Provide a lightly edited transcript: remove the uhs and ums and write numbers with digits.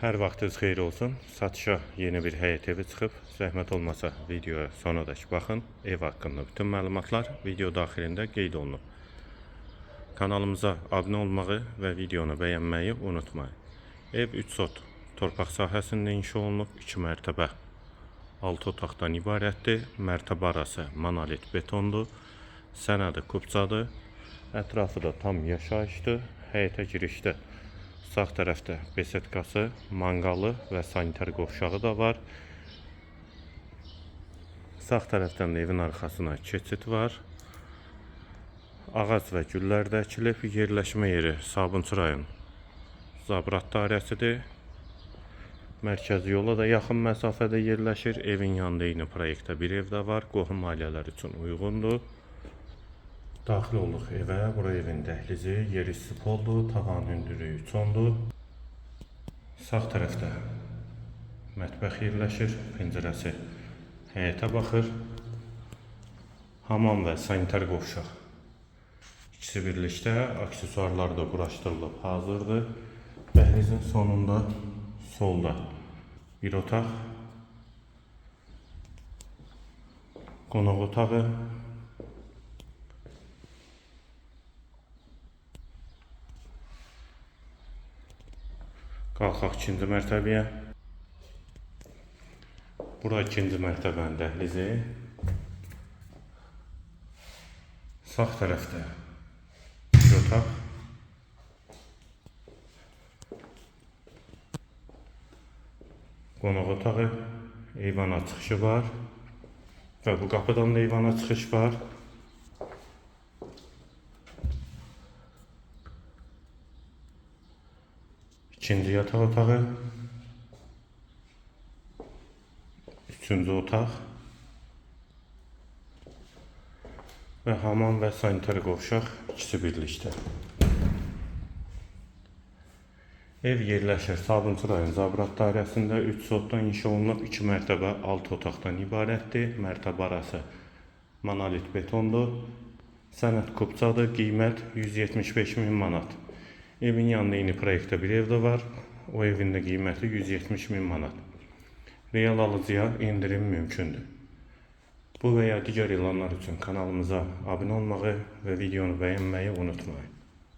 Hər vaxtınız xeyir olsun. Satışa yeni bir həyət evi çıxıb. Zəhmət olmasa videoya sonadək baxın. Ev haqqında bütün məlumatlar video daxilində qeyd olunub. Kanalımıza abunə olmağı və videonu bəyənməyi unutmayın. Ev 3 sot torpaq sahəsində inşa olunub. 2 mərtəbə 6 otaqdan ibarətdir. Mərtəbə arası monolit betondur. Sənədi kubcadır. Ətrafı da tam yaşayışdır. Həyətə girişdə sağ tərəfdə besetkası, manqalı və sanitar qovşağı da var. Sağ tərəfdən də evin arxasına keçid var. Ağac və güllər də əkilib. Yerləşmə yeri Sabunçu rayon Zabrat dairəsidir. Mərkəzi yola da yaxın məsafədə yerləşir. Evin yanında eyni proyektdə bir ev də var. Qohum ailələr üçün uyğundur. Daxil olduq evə. Bura evin dəhlizi, yeri spoldur, tavan hündürlüyü 3-10-dur. Sağ tərəfdə mətbəx yerləşir, pəncərəsi həyətə baxır. Hamam və sanitar qovşaq ikisi birlikdə, aksesuarlar da quraşdırılıb hazırdır. Dəhlizin sonunda solda bir otaq, qonaq otağı, qalxaq ikinci mərtəbəyə. Bura ikinci mərtəbənin dəhlizi. Sağ tərəfdə bir otaq. Qonaq otağı, eyvana çıxışı var. Və bu qapıdan da eyvana çıxış var. İkinci yataq otağı, üçüncü otaq və hamam və sanitar qovşaq ikisi birlikdə. Ev yerləşir Sabunçu rayon Zabrat dairəsində 3 sotdan inşa olunub. 2 mərtəbə 6 otaqdan ibarətdir. Mərtəbə arası monolit betondur. Sənəd kubcadır. Qiymət 175.000 manat. Evin yanında eyni proyektdə bir ev də var. O evin də qiyməti 170.000 manat. Real alıcıya indirim mümkündür. Bu və ya digər elanlar üçün kanalımıza abunə olmağı və videonu bəyənməyi unutmayın.